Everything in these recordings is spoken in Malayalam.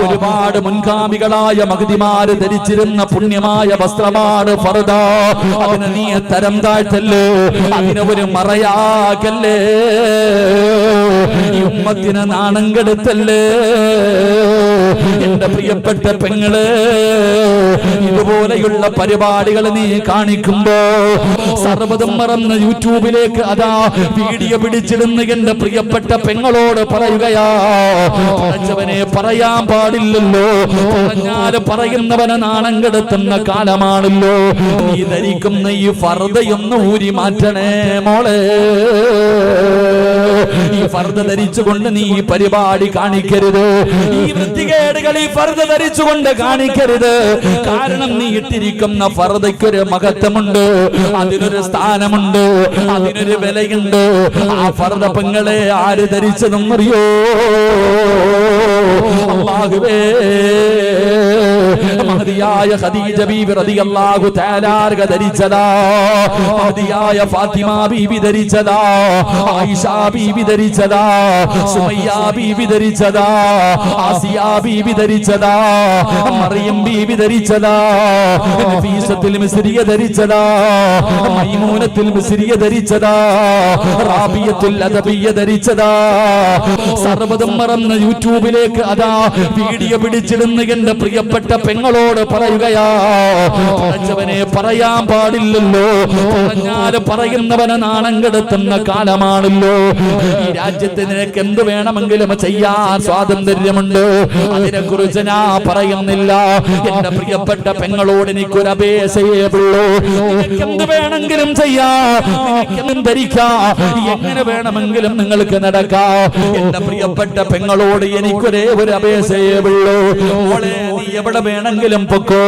ഒരുപാട് മുൻഗാമികളായ മഹദിമാര് ധരിച്ചിരുന്ന പുണ്യമായ വസ്ത്രമാണ് ഫർദ. അതിനെ നീ തരം താഴ്ത്തല്ലേ, അതിനെ ഒരു മറയാകല്ലേ, ഈ ഉമ്മത്തിനെ നാണം കെടുത്തല്ലേ. എന്റെ പ്രിയപ്പെട്ട പെങ്ങള്, ഇതുപോലെയുള്ള പരിപാടികൾ നീ കാണിക്കുമ്പോ സർവ്വതും മറന്ന് യൂട്യൂബിലേക്ക് അതാ വീഡിയോ പിടിച്ചിടുന്ന എന്റെ പ്രിയപ്പെട്ട പെങ്ങളോട് പറയുകയാ, പഠിച്ചവനെ പറയാൻ പാടില്ലല്ലോ, പറഞ്ഞാല് പറയുന്നവനെ നാണം കെടുത്തുന്ന കാലമാണല്ലോ. നീ ധരിക്കുന്ന ഈ ഫർദയൊന്ന് ഊരി മാറ്റണേ മോളെ. ഈ ഫർദ ധരിച്ചുകൊണ്ട് നീ ഈ പരിപാടി കാണിക്കരുത്. ഈ വൃത്തികേടുകൾ ഈ ഫർദ ധരിച്ചുകൊണ്ട് കാണിക്കരുത്. കാരണം നീ ഇട്ടിരിക്കുന്ന ഫർദയ്ക്കൊരു മഹത്വമുണ്ട്, അതിനൊരു സ്ഥാനമുണ്ട്, അതിനൊരു വിലയുണ്ട്. ആ ഫർദ പെങ്ങളെ ആര് ധരിച്ചതെന്നറിയോ? അല്ലാഹുവേ, മഹദിയായ ഖദീജ ബീബി റളിയല്ലാഹു തആല അൻഹ ധരിച്ചതാ, മഹദിയായ ഫാത്തിമ ബീബി ധരിച്ചതാ, ആയിഷ ബീബി ധരിച്ചതാ, സുമയ്യ ബീബി ധരിച്ചതാ, ആസിയ ബീബി ധരിച്ചതാ, മറിയം ബീബി ധരിച്ചതാ, നഫീസത്തുൽ മിസ്രിയ ധരിച്ചതാ, മൈമൂനത്തുൽ മിസ്രിയ ധരിച്ചതാ, റാബിയത്തുൽ അദബിയ ധരിച്ചതാ. സർവ്വതും മറന്ന് യൂട്യൂബിലേക്ക് അതാ വീഡിയോ പിടിച്ചിടുന്ന എന്റെ പ്രിയപ്പെട്ട പെങ്ങളോട് പറയുകയാ, പഠിച്ചവനെ പറയാൻ പാടില്ലല്ലോ, പറഞ്ഞാല് പറയുന്നവനെ നാണം കെടുത്തുന്ന കാലമാണല്ലോ. ഈ രാജ്യത്ത് നിനക്ക് എന്ത് വേണമെങ്കിലും ചെയ്യാൻ സ്വാതന്ത്ര്യമുണ്ട്, അതിനെ കുറിച്ച് ഞാൻ പറയുന്നില്ല. എന്റെ പ്രിയപ്പെട്ട പെങ്ങളോട് എനിക്കൊരു അപേക്ഷയേ ഉള്ളൂ, നിനക്ക് എന്ത് വേണമെങ്കിലും ചെയ്യാം, നിനക്കെന്തും ധരിക്കാം, എങ്ങനെ വേണമെങ്കിലും നിങ്ങൾക്ക് നടക്കാം. എന്റെ പ്രിയപ്പെട്ട പെങ്ങളോട് എനിക്കൊരേ ഒരു അപേക്ഷയേ ഉള്ളൂ, മോളെ നീ എവിടെ വേണമെങ്കിലും പൊക്കോ,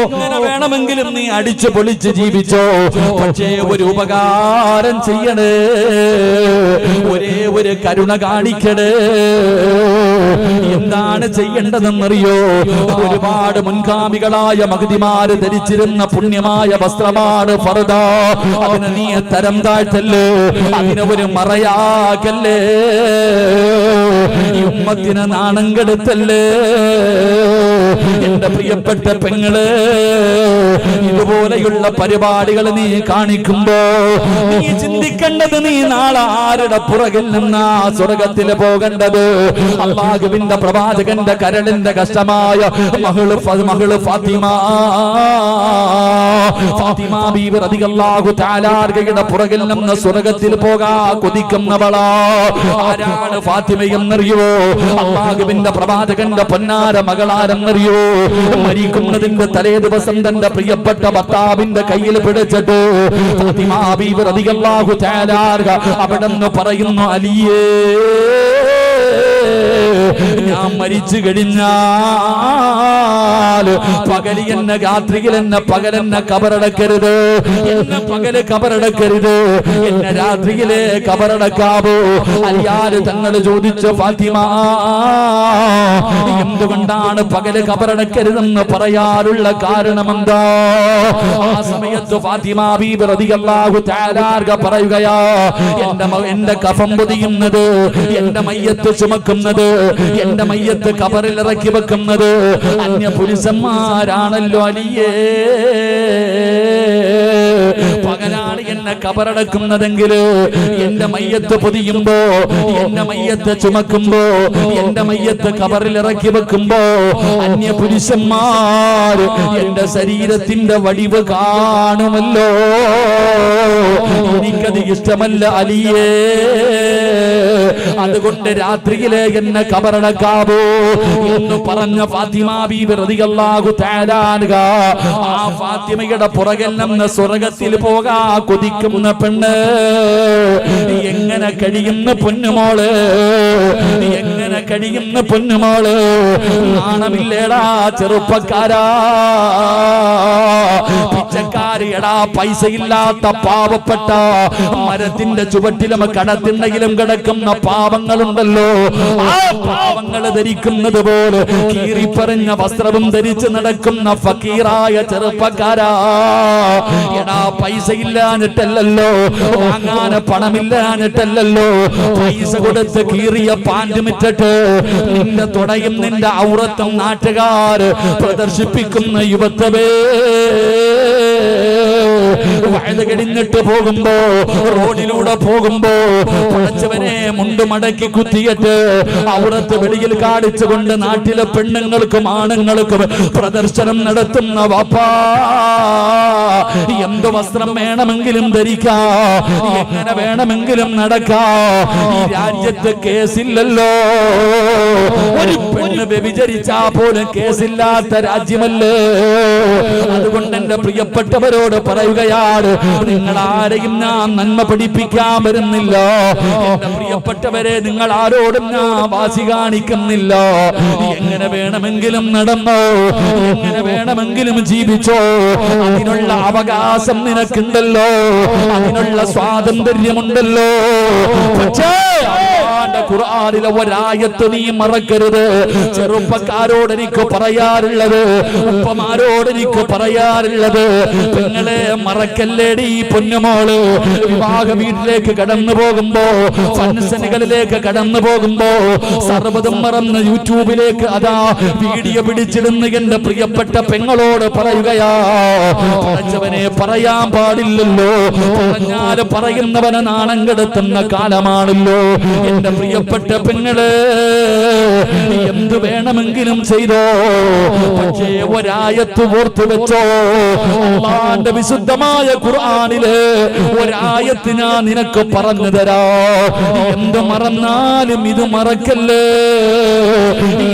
എങ്ങനെ വേണമെങ്കിലും നീ അടിച്ചു പൊളിച്ച് ജീവിച്ചോ, പക്ഷേ ഒരു ഉപകാരം ചെയ്യണേ, ഒരേ ഒരു കരുണ കാണിക്കണേ. എന്താണ് ചെയ്യേണ്ടതെന്നറിയോ? ഒരുപാട് മുൻഗാമികളായ മഹദിമാര് ധരിച്ചിരുന്ന പുണ്യമായ വസ്ത്രമാണ് ഫർദ. അതിനെ നീ തരം താഴ്ത്തല്ലേ, അതിനെ ഒരു മറയാകല്ലേ, ഈ ഉമ്മത്തിനെ നാണം കെടുത്തല്ലേ. എന്റെ പ്രിയപ്പെട്ട പെങ്ങള്, ഇതുപോലെയുള്ള പരിപാടികൾ നീ കാണിക്കുമ്പോ നീ ചിന്തിക്കേണ്ടത്, നീ നാളെ ആരുടെ പുറകിൽ നിന്നാ സ്വർഗത്തിൽ പോകേണ്ടത്? അല്ലാഹുവിന്റെ പ്രവാചകന്റെ കരളിന്റെ കഷ്ടമായ മകള് ഫാത്തിമ ബീബി റളിയല്ലാഹു തആല അൻഹയുടെ പുറകിൽ നിന്ന് സ്വർഗത്തിൽ പോകാ കൊതിക്കുന്നവളാ. ആരാണ് ഫാത്തിമ എന്നറിയോ? അല്ലാഹുവിന്റെ പ്രവാചകന്റെ പൊന്നാര മകളാരെന്നറിയോ? മരിക്കുന്നതിന്റെ തലേ ദിവസം തന്റെ പ്രിയപ്പെട്ട ഭർത്താവിന്റെ കയ്യിൽ പിടിച്ചിട്ട് ഫാത്തിമ ബീബി റളിയല്ലാഹു തആല അൻഹ അവിടെന്ന് പറയുന്നു, അലിയേ, ഞാൻ മരിച്ചു കഴിഞ്ഞാൽ പകല് എന്നെ, രാത്രിയിൽ എന്നെ, പകലെന്നെ കബറടക്കരുത്, എന്നെ പകല് കബറടക്കരുത്, എന്നെ രാത്രിയിലെ കബറടക്കാവോ? അലിയാര് തങ്ങൾ ചോദിച്ചു, ഫാത്തിമ എന്തുകൊണ്ടാണ് പകല് കബറടക്കരുതെന്ന് പറയാനുള്ള കാരണമെന്താ? ആ സമയത്ത് ഫാത്തിമ ബീബി റളിയല്ലാഹു തആല അൻഹ പറയുകയാ, എന്റെ കഫം പൊതിയുന്നത്, എന്റെ മയ്യത്ത് ചുമക്കുന്നത്, എന്റെ മയ്യത്ത് കബറിൽ ഇറക്കി വെക്കുന്നത് അന്യ പുരുഷന്മാരാണല്ലോ അലിയേ. പകലാണ് എന്നെ കബറടക്കുന്നതെങ്കിൽ എന്റെ മയ്യത്ത് പൊതിയുമ്പോ, എന്റെ മയ്യത്ത് ചുമക്കുമ്പോ, എന്റെ മയ്യത്ത് കബറിൽ ഇറക്കി വെക്കുമ്പോ അന്യ പുരുഷന്മാർ എന്റെ ശരീരത്തിന്റെ വടിവ് കാണുമല്ലോ. എനിക്കത് ഇഷ്ടമല്ല അലിയേ. അതുകൊണ്ട് രാത്രിയിലെ എന്നെ കബറടക്കാവോ എന്ന് പറഞ്ഞ ഫാത്തിമ ബീബി റളിയല്ലാഹു തആല അൻഹ ആ ഫാത്തിമയുടെ പുറകിൽ നിന്ന് സ്വർഗത്തിൽ പോകാ കൊതിക്കുന്ന പെണ്ണ് എങ്ങനെ കഴിയുന്ന പൊന്നുമോള്, എങ്ങനെ കഴിയുന്ന പൊന്നുമോള്? നാണമില്ലേടാ ചെറുപ്പക്കാരാ? പിച്ചക്കാരിയടാ പൈസ ഇല്ലാത്ത പാവപ്പെട്ട മരത്തിന്റെ ചുവട്ടിലും കടത്തിണ്ടെങ്കിലും കിടക്കുന്ന പാവങ്ങളുണ്ടല്ലോ, ആ പാവങ്ങൾ ധരിക്കുന്നത് പോലെ കീറിപ്പറഞ്ഞ വസ്ത്രവും ധരിച്ച് നടക്കുന്ന ഫക്കീറായ ചെറുപ്പക്കാരാ, എടാ പൈസ ഇല്ലാഞ്ഞിട്ടല്ലോ, വാങ്ങാൻ പണമില്ലാഞ്ഞിട്ടല്ലോ, പൈസ കൊടുത്ത് കീറിയ പാൻറ് മിറ്റിട്ട് നിന്റെ തുടയും നിന്റെ ഔറത്തും നാട്ടുകാർ പ്രദർശിപ്പിക്കുന്ന യുവത്വമേ, വഴുത് കഴിഞ്ഞിട്ട് പോകുമ്പോ റോഡിലൂടെ പോകുമ്പോ പടച്ചവനെ മുണ്ട് മടക്കി കുത്തിയിട്ട് ഔറത്ത് വെളിയിൽ കാണിച്ചുകൊണ്ട് നാട്ടിലെ പെണ്ണുങ്ങൾക്കും ആണുങ്ങൾക്കും പ്രദർശനം നടത്തുന്ന വാപ്പാ, എന്ത് വസ്ത്രം വേണമെങ്കിലും ധരിക്കാ, എങ്ങനെ വേണമെങ്കിലും നടക്കാ, ഈ രാജ്യത്ത് കേസില്ലല്ലോ. ഒരു പെണ്ണ് വ്യഭിചരിച്ചാ പോലും കേസില്ലാത്ത രാജ്യമല്ലേ. അതുകൊണ്ട് എന്റെ പ്രിയപ്പെട്ടവരോട് പറയുകയാണ്, നിങ്ങൾ ആരെയും ഞാൻ നന്മ പഠിപ്പിക്കാൻ വരുന്നില്ല. എന്റെ പ്രിയപ്പെട്ടവരെ, നിങ്ങൾ ആരോടും ഞാൻ വാശി കാണിക്കുന്നില്ല. എങ്ങനെ വേണമെങ്കിലും നടന്നോ, എങ്ങനെ വേണമെങ്കിലും ജീവിച്ചോ, അതിനുള്ള അവകാശം നിനക്കുണ്ടല്ലോ, അതിനുള്ള സ്വാതന്ത്ര്യമുണ്ടല്ലോ. പക്ഷേ ഖുർആനിലെ ഒരായത്ത് നീ മറക്കരുത്. ചെറുപ്പക്കാരോട് എനിക്ക് പറയാറുള്ളത്, ഉപ്പമാരോട് എനിക്ക് പറയാറുള്ളത്, നിങ്ങളെ മറക്കല്ലേടി പൊന്നുമോള്. വിവാഹ വീട്ടിലേക്ക് കടന്നു പോകുമ്പോ, ഫംഗ്ഷനുകളിലേക്ക് കടന്നു പോകുമ്പോ സർവ്വതും മറന്ന് യൂട്യൂബിലേക്ക് അതാ വീഡിയോ പിടിച്ചിടുന്ന എന്റെ പ്രിയപ്പെട്ട പെങ്ങളോട് പറയുകയാ, പഠിച്ചവനെ പറയാൻ പാടില്ലല്ലോ, പറഞ്ഞാല് പറയുന്നവനെ നാണം കെടുത്തുന്ന കാലമാണല്ലോ. എന്റെ പ്രിയപ്പെട്ട പെങ്ങള്, എന്ത് വേണമെങ്കിലും ചെയ്തോ, പക്ഷേ ഒരായത്ത് ഓർത്തു വെച്ചോ. അല്ലാഹുവിന്റെ വിശുദ്ധമായ ഖുർആനിലെ ഒരായത്ത് ഞാൻ നിനക്ക് പറഞ്ഞു തരാ. എന്ത് മറന്നാലും ഇത് മറക്കല്ലേ,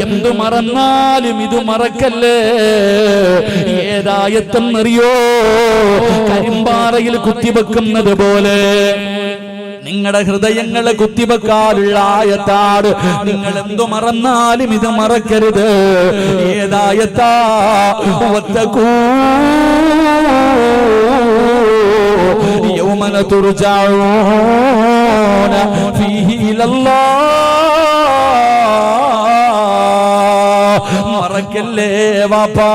എന്ത് മറന്നാലും ഇത് മറക്കല്ലേ. ഏതായത്തെന്നറിയോ? കരിമ്പാറയിൽ കുത്തിവെക്കുന്നത് പോലെ നിങ്ങളുടെ ഹൃദയങ്ങളെ കുത്തിവെക്കാനുള്ള ആയത്താണ്. നിങ്ങൾ എന്തു മറന്നാലും ഇത് മറക്കരുത്. ഏതായത്താ? വത്തഖൂ യൗമന തുർജഊന ഫീഹി ഇലല്ലാഹ്. മറക്കല്ലേ വാപ്പാ,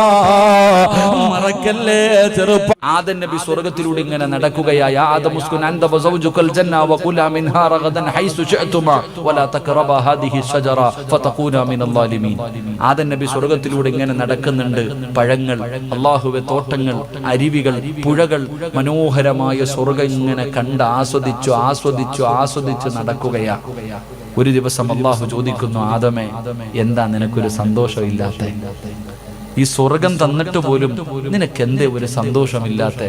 മറക്കല്ലേ ചെറുപ്പ. ആദം നബി സ്വർഗ്ഗത്തിലൂടെ ഇങ്ങനെ നടക്കുകയായി. ആദം ഉസ്കുൻ അൻത വസൗജുകൽ ജന്ന വകുലാ മിൻഹാ റഗദൻ ഹൈസു ശഅതുമാ വലാ തഖറബാ ഹാദിഹി ശജറ ഫതകൂനാ മിനൽ ളാലിമീൻ. ആദം നബി സ്വർഗ്ഗത്തിലൂടെ ഇങ്ങനെ നടക്കുന്നുണ്ട്. പഴങ്ങൾ, അല്ലാഹുവേ തോട്ടങ്ങൾ, അരുവികൾ, പുഴകൾ, മനോഹരമായ സ്വർഗ്ഗം ഇങ്ങനെ കണ്ട് ആസ്വദിച്ചു ആസ്വദിച്ചു ആസ്വദിച്ചു നടക്കുകയാ. ഒരു ദിവസം അല്ലാഹു ചോദിക്കുന്നു, ആദമേ, എന്താ നിനക്കൊരു സന്തോഷമില്ലാത്ത? ഈ സ്വർഗം തന്നിട്ട് പോലും നിനക്ക് എന്തേ ഒരു സന്തോഷമില്ലാത്ത?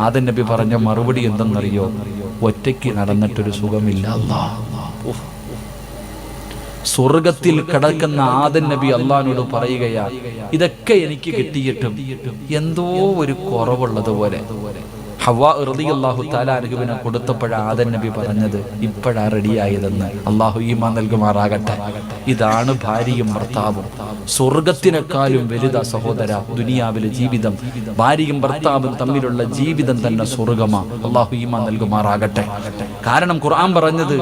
ആദം നബി പറഞ്ഞ മറുപടി എന്തെന്നറിയോ? ഒറ്റയ്ക്ക് നടന്നിട്ടൊരു സുഖമില്ല. സ്വർഗത്തിൽ കിടക്കുന്ന ആദം നബി അള്ളാഹിനോട് പറയുകയാ, ഇതൊക്കെ എനിക്ക് കിട്ടിയിട്ടും എന്തോ ഒരു കുറവുള്ളതുപോലെ. ഹവ്വാ റളിയല്ലാഹു തആല അൻഹുവിനെ കൊടുത്തപ്പോഴാണ് ആദം നബി പറഞ്ഞത്, ഇപ്പോഴാ റെഡിയായതെന്ന്. അള്ളാഹു ഈമാൻ നൽകുമാറാകട്ടെ. ഇതാണ് ഭാര്യയും ഭർത്താവും. സ്വർഗത്തിനേക്കാളും വലുതാ സഹോദര ദുനിയാവിലെ ജീവിതം. ഭാര്യയും ഭർത്താവും തമ്മിലുള്ള ജീവിതം തന്നെ സ്വർഗമാ. അള്ളാഹു ഈമാൻ നൽകുമാറാകട്ടെ. കാരണം ഖുർആൻ പറഞ്ഞത്,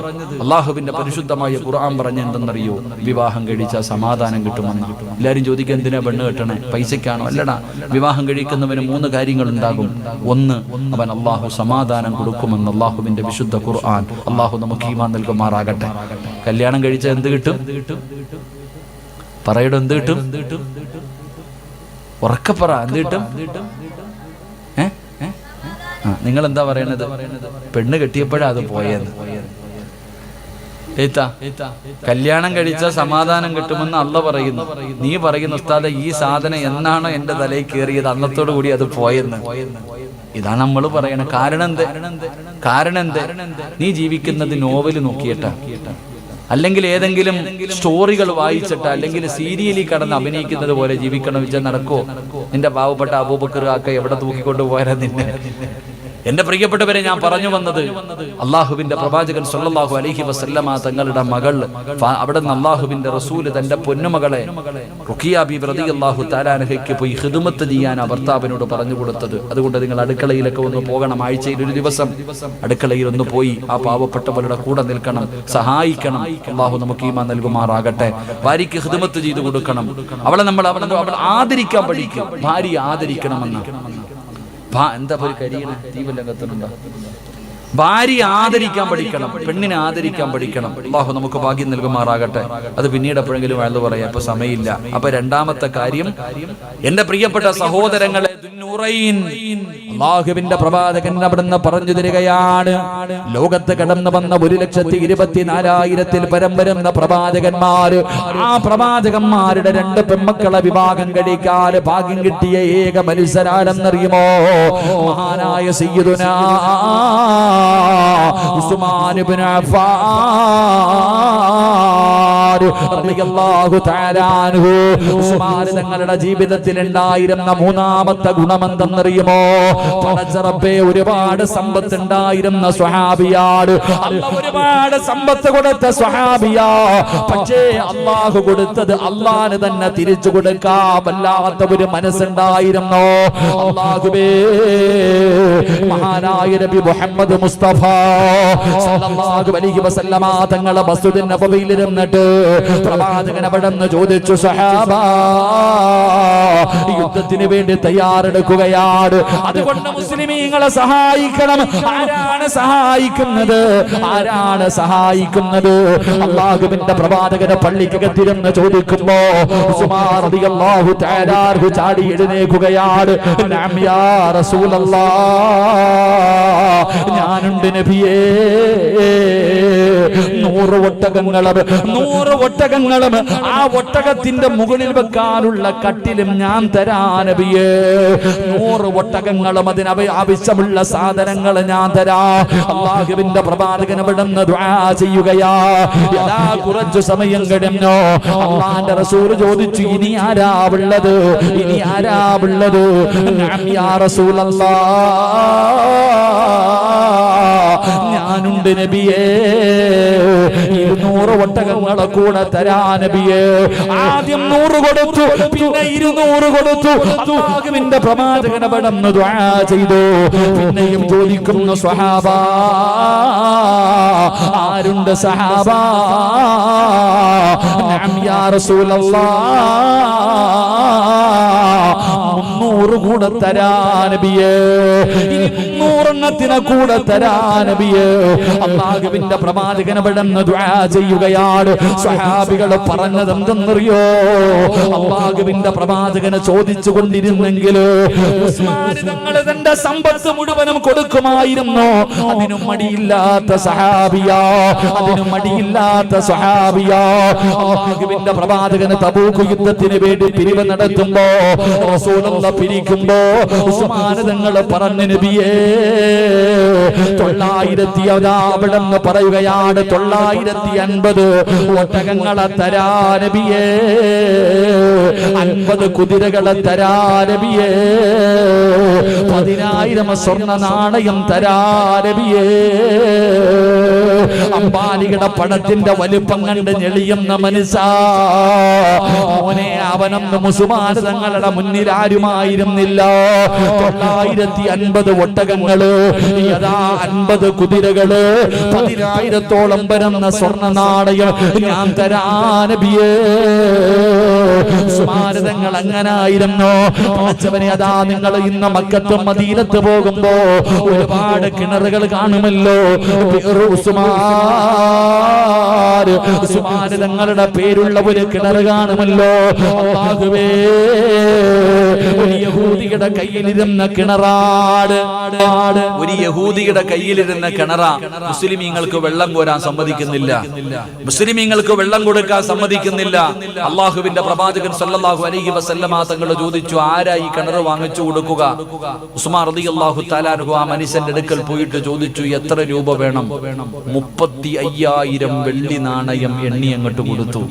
അള്ളാഹുവിന്റെ പരിശുദ്ധമായ ഖുർആൻ പറഞ്ഞ എന്തെന്നറിയോ? വിവാഹം കഴിച്ചാൽ സമാധാനം കിട്ടുമെന്ന്. എല്ലാവരും ചോദിക്കുക, എന്തിനാ പെണ്ണ് കെട്ടണേ? പൈസക്കാണോ? അല്ലടാ. വിവാഹം കഴിക്കുന്നവന് 3 കാര്യങ്ങൾ ഉണ്ടാകും. ഒന്ന്, അവൻ അള്ളാഹു സമാധാനം കൊടുക്കുമെന്ന് അള്ളാഹുവിന്റെ വിശുദ്ധ ഖുർആൻ. അള്ളാഹു നമുക്ക് ഈമാൻ നൽകുമാറാകട്ടെ. കല്യാണം കഴിച്ചാൽ എന്ത് കിട്ടും? പറയടോ, എന്ത് കിട്ടും? ഉറക്കപ്പറ, എന്ത് കിട്ടും? നിങ്ങൾ എന്താ പറയണത്? പെണ്ണ് കെട്ടിയപ്പോഴാ അത് പോയെന്ന്. കല്യാണം കഴിച്ച സമാധാനം കിട്ടുമെന്ന് അള്ള പറയുന്നു. നീ പറയുന്ന ഉസ്താദേ, ഈ സാധനം എന്നാണോ എന്റെ തലയിൽ കയറിയത് അന്നത്തോടു കൂടി അത് പോയെന്ന്. ഇതാണ് നമ്മൾ പറയണ. കാരണം എന്ത്? നീ ജീവിക്കുന്നത് നോവല് നോക്കിയിട്ടാ, അല്ലെങ്കിൽ ഏതെങ്കിലും സ്റ്റോറികൾ വായിച്ചിട്ട്, അല്ലെങ്കിൽ സീരിയലിൽ കടന്ന് അഭിനയിക്കുന്നത് പോലെ ജീവിക്കണം വെച്ചാൽ നടക്കോ? നിന്റെ പാവപ്പെട്ട അബൂബക്കർ ആക്ക എവിടെ തൂക്കിക്കൊണ്ട് പോയാലും നിന്നെ എന്റെ പ്രിയപ്പെട്ടവരെ, ഞാൻ പറഞ്ഞു വന്നത് അള്ളാഹുവിന്റെ പ്രവാചകൻ സല്ലല്ലാഹു അലൈഹി വസല്ലമ തങ്ങളുടെ മകൾ, അവിടെ നിന്ന് അള്ളാഹുവിന്റെ റസൂല് തന്റെ പൊന്നുമകളെ റുഖിയ ബീബി റളിയല്ലാഹു തആല അൻഹയ്ക്ക് പോയി ഖിദ്മത്ത് ചെയ്യാൻ ഭർത്താവിനോട് പറഞ്ഞു കൊടുത്തത്. അതുകൊണ്ട് നിങ്ങൾ അടുക്കളയിലൊക്കെ ഒന്ന് പോകണം. ആഴ്ചയിൽ ഒരു ദിവസം അടുക്കളയിൽ ഒന്ന് പോയി ആ പാവപ്പെട്ടവരുടെ കൂടെ നിൽക്കണം, സഹായിക്കണം. അള്ളാഹു നമുക്ക് ഈമാൻ നൽകുമാറാകട്ടെ. ഭാര്യയ്ക്ക് ഖിദ്മത്ത് ചെയ്തു കൊടുക്കണം. അവളെ നമ്മൾ ആദരിക്കാൻ പഠിക്കും. ഭാര്യ ആദരിക്കണമെന്ന് എന്താ ഒരു കരിയണ തീവെല്ലാം കത്തുന്നുണ്ടോ? ഭാര്യ ആദരിക്കാൻ പഠിക്കണം, പെണ്ണിനെ ആദരിക്കാൻ പഠിക്കണം. അല്ലാഹു നമുക്ക് ഭാഗ്യം നൽകുമാറാകട്ടെ. അത് പിന്നീട് എപ്പോഴെങ്കിലും അയാൾ പറയാം, ഇപ്പൊ സമയമില്ല. അപ്പൊ രണ്ടാമത്തെ കാര്യം, എന്റെ പ്രിയപ്പെട്ട സഹോദരങ്ങളെ, അല്ലാഹുവിന്റെ പ്രവാചകൻ അവിടുന്ന് പറഞ്ഞു തരികയാണ്, ലോകത്ത് കടന്നു വന്ന 1,24,000 പരം വരുന്ന പ്രവാചകന്മാര്, ആ പ്രവാചകന്മാരുടെ 2 പെൺമക്കളെ വിവാഹം കഴിക്കാൻ ഭാഗ്യം കിട്ടിയ ഏക മനുഷ്യരാരെന്നറിയുമോ? മഹാനായ സയ്യിദുനാ ഉസ്മാൻ ഇബ്നു അഫ്ഫാൻ റളിയല്ലാഹു തആല അൻഹു. ഉസ്മാൻ തങ്ങളുടെ ജീവിതത്തിൽ ഉണ്ടായിരുന്ന 3ാമത്തെ ഗുണമെന്തെന്നറിയുമോ? പടച്ചറബ്ബേ, ഒരുപാട് സമ്പത്ത് ഉണ്ടായിരുന്ന സ്വഹാബിയാണ്. അല്ലാഹു ഒരുപാട് സമ്പത്ത് കൊടുത്ത സ്വഹാബിയാ. പക്ഷേ അല്ലാഹു കൊടുത്തത് അല്ലാഹുവിന് തന്നെ തിരിച്ചു കൊടുക്കാൻ വല്ലാത്ത ഒരു മനസ്സുണ്ടായിരുന്നു. അല്ലാഹുവേ, മഹാനായ നബി മുഹമ്മദ് മുസ്തഫ സല്ലല്ലാഹു അലൈഹി വസല്ലമ തങ്ങളെ മസ്ജിദുൻ നബവിയിൽ ഇരുന്നിട്ട് പ്രവാചകൻ അവിടുന്ന് ചോദിച്ചു, സഹാബാ, യുദ്ധത്തിന് വേണ്ടി തയ്യാറെടുക്കുകയാണ്, അതുകൊണ്ട് മുസ്ലിമീങ്ങളെ സഹായിക്കണം. ആരാണ് സഹായിക്കുന്നത്? ആരാണ് സഹായിക്കുന്നത്? അല്ലാഹുവിന്റെ പ്രവാചകനെ പള്ളിക്കകത്തിരുന്ന് ചോദിക്കുമ്പോ ഉസ്മാൻ റളിയല്ലാഹു തആല അൻഹു ചാടി എഴുന്നേൽക്കുകയാണ്. നഅം യാ റസൂലല്ലാഹ്, ഞാനുണ്ട് നബിയേ. 100 ഒട്ടകങ്ങളും ആ ഒട്ടകത്തിന്റെ മുകളിൽ വെക്കാനുള്ള കട്ടിലും ഞാൻ തരാ നബിയേ. 100 ഒട്ടകങ്ങളും അതിന് ആവശ്യമുള്ള സാധനങ്ങൾ ഞാൻ തരാ. അല്ലാഹുവിന്റെ പ്രവാചകൻ അവിടുന്ന് ദുആ ചെയ്യുകയാ. കുറച്ചു സമയം കഴിഞ്ഞോ അല്ലാഹുവിന്റെ റസൂൽ ചോദിച്ചു, ഇനി ആരാ ഉള്ളത്? ഇനി ആരാ ഉള്ളത്? നഅം യാ റസൂലല്ലാഹ്, ഞാനുണ്ട് നബിയേ. 200 ഒട്ടകങ്ങളെ കൂടെ തരാ നബിയേ. ആദ്യം 100 കൊടുത്തു, പിന്നെ 200 കൊടുത്തു. അല്ലാഹുവിന്റെ പ്രവാചകൻ അവിടുന്ന് ദുആ ചെയ്തു. പിന്നെയും ചോദിക്കുന്നു, സ്വഹാബാ, ആരുണ്ട് സഹാബാ? നഅം യാ റസൂലല്ലാഹ്, 300 കൂടെ തരാ നബിയേ. 300 എണ്ണത്തിനെ കൂടെ തരാ നബിയേ. അല്ലാഹുവിന്റെ പ്രവാചകൻ അവിടുന്ന് ദുആ ചെയ്യുകയാണ്. സ്വഹാബികൾ പറഞ്ഞത് എന്തെന്നറിയോ? അല്ലാഹുവിന്റെ പ്രവാചകനെ ചോദിച്ചു കൊണ്ടിരുന്നെങ്കിൽ ഉസ്മാൻ തങ്ങൾ തന്റെ സമ്പത്ത് മുഴുവനും കൊടുക്കുമായിരുന്നു. അതിനും മടിയില്ലാത്ത സഹാബിയാ, അതിനും മടിയില്ലാത്ത സഹാബിയാ. അല്ലാഹുവിന്റെ പ്രവാചകന് തബൂക്ക് യുദ്ധത്തിന് വേണ്ടി പിരിവ് നടത്തുമ്പോ, റസൂലുള്ള പിരിക്കുമ്പോ ഉസ്മാൻ തങ്ങൾ പറഞ്ഞു, നബിയേ, 900 അവിടെന്ന് പറയുകയാണ്, 950 ഒട്ടകങ്ങളെ തരാ നബിയേ. 50 കുതിരകളെ തരാ നബിയേ. 10,000 സ്വർണ്ണ നാണയം തരാ നബിയേ. അംബാനിയുടെ പണത്തിന്റെ വലിപ്പം കണ്ട് ഞെളിയുന്ന മനസ്സാ. മോനെ, അവനൊന്നും മുസ്മാൻ തങ്ങളുടെ മുന്നിൽ ആരുമായിരുന്നില്ല. 950 ഒട്ടകങ്ങള്, യഥാ 50 കുതിരകള്, 10,000-ഓളം വരുന്ന സ്വർണ്ണ നാണയം ഞാൻ തരാ നബിയേ. ഉസ്മാൻ തങ്ങൾ അങ്ങനായിരുന്നു. പടച്ചവനെ, അതാ നിങ്ങൾ ഇന്ന് മക്കത്തും മദീനത്ത് പോകുമ്പോ ഒരുപാട് കിണറുകൾ കാണുമല്ലോ. ഉസ്മാൻ തങ്ങളുടെ പേരുള്ള ഒരു കിണർ കാണുമല്ലോ. അല്ലാഹുവേ, ഒരു യഹൂദിയുടെ കയ്യിലിരുന്ന കിണറാട്, ഒരു യഹൂദിയുടെ കയ്യിലിരുന്ന കിണറാ. മുസ്ലിമീങ്ങൾക്ക് വെള്ളം കോരാൻ സമ്മതിക്കുന്നില്ല, മുസ്ലിമീങ്ങൾക്ക് വെള്ളം കൊടുക്കാൻ സമ്മതിക്കുന്നില്ല. അല്ലാഹുവിന്റെ പ്രവാചകൻ സല്ലല്ലാഹു അലൈഹി വസല്ലമ തങ്ങൾ ചോദിച്ചു, ആരാ ഈ കിണർ വാങ്ങിച്ചു കൊടുക്കുക? ഉസ്മാൻ റളിയല്ലാഹു തആല അൻഹു ആ മനുഷ്യന്റെ അടുക്കൽ പോയിട്ട് ചോദിച്ചു, എത്ര രൂപ വേണം? 35,000 വെള്ളി നാണയം എണ്ണി അങ്ങോട്ട് കൊടുത്തു.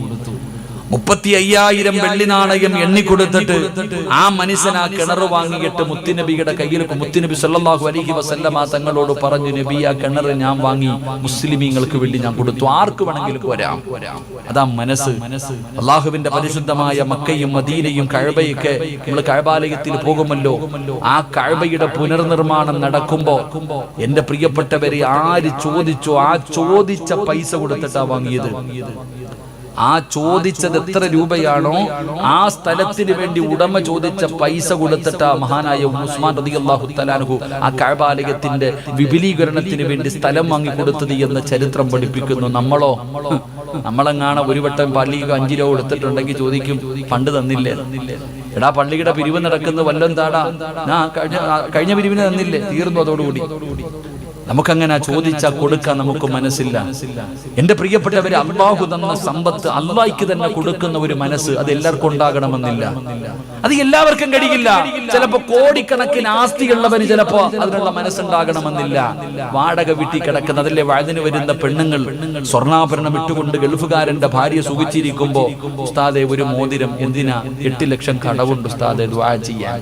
35,000 വെള്ളി നാണയം എണ്ണിക്കൊടുത്തിട്ട് ആ മനുഷ്യൻ ആ കിണർ വാങ്ങിയിട്ട് മുത്തുനബിയുടെ കയ്യിൽ മുത്തുനബി സല്ലല്ലാഹു അലൈഹി വസല്ലമ തങ്ങളോട് പറഞ്ഞു, നബി ആ കിണർ ഞാൻ വാങ്ങി മുസ്ലിമീങ്ങൾക്ക് വേണ്ടി ഞാൻ കൊടുത്തു, ആർക്ക് വേണമെങ്കിലും വരാം. അതാ മനസ്സ്. അള്ളാഹുവിന്റെ പരിശുദ്ധമായ മക്കയും മദീനയും കഅബയൊക്കെ നമ്മൾ കഅബാലയത്തിൽ പോകുമല്ലോ, ആ കഅബയുടെ പുനർനിർമ്മാണം നടക്കുമ്പോ എന്റെ പ്രിയപ്പെട്ടവരെ ആര് ചോദിച്ചോ ആ ചോദിച്ച പൈസ കൊടുത്തിട്ടാ വാങ്ങിയത്. ആ ചോദിച്ചത് എത്ര രൂപയാണോ ആ സ്ഥലത്തിന് വേണ്ടി ഉടമ ചോദിച്ച പൈസ കൊടുത്തിട്ട് മഹാനായ ഉസ്മാൻ റളിയല്ലാഹു തആല അൻഹു ആ കഅബാലയത്തിന്റെ വിപുലീകരണത്തിന് വേണ്ടി സ്ഥലം വാങ്ങി കൊടുത്തത് എന്ന് ചരിത്രം പഠിപ്പിക്കുന്നു. നമ്മളെങ്ങാണ് ഒരു വട്ടം പള്ളിക്ക് 5 രൂപ കൊടുത്തിട്ടുണ്ടെങ്കിൽ ചോദിക്കും, പണ്ട് തന്നില്ലേ? എടാ പള്ളിയുടെ പിരിവ് നടക്കുന്ന വല്ലതും താടാ, കഴിഞ്ഞ പിരിവിന് തന്നില്ലേ? തീർന്നു അതോടുകൂടി. നമുക്കങ്ങനെ ചോദിച്ചാൽ കൊടുക്കാൻ നമുക്ക് മനസ്സില്ല. എന്റെ പ്രിയപ്പെട്ടവരെ, അല്ലാഹു തന്ന സമ്പത്ത് അല്ലാഹ്ക്ക് തന്നെ കൊടുക്കുന്ന ഒരു മനസ്സ് അത് എല്ലാവർക്കും ഉണ്ടാകണമെന്നില്ല. അത് എല്ലാവർക്കും കഴിയില്ല. ചിലപ്പോ കോടിക്കണക്കിന് ആസ്തിയുള്ളവന് ചിലപ്പോ അതിനുള്ള മനസ്സുണ്ടാകണമെന്നില്ല. വാടക വീട്ടിൽ കിടക്കുന്ന, അതിലെ വഴുതിന് വരുന്ന പെണ്ണുങ്ങൾ സ്വർണ്ണാഭരണം ഇട്ടുകൊണ്ട് ഗൾഫുകാരന്റെ ഭാര്യ സുഖിച്ചിരിക്കുമ്പോ, ഉസ്താദെ ഒരു മോതിരം എന്തിനാ? 8 ലക്ഷം കടവുണ്ട് ഉസ്താദെ, ദുആ ചെയ്യാൻ.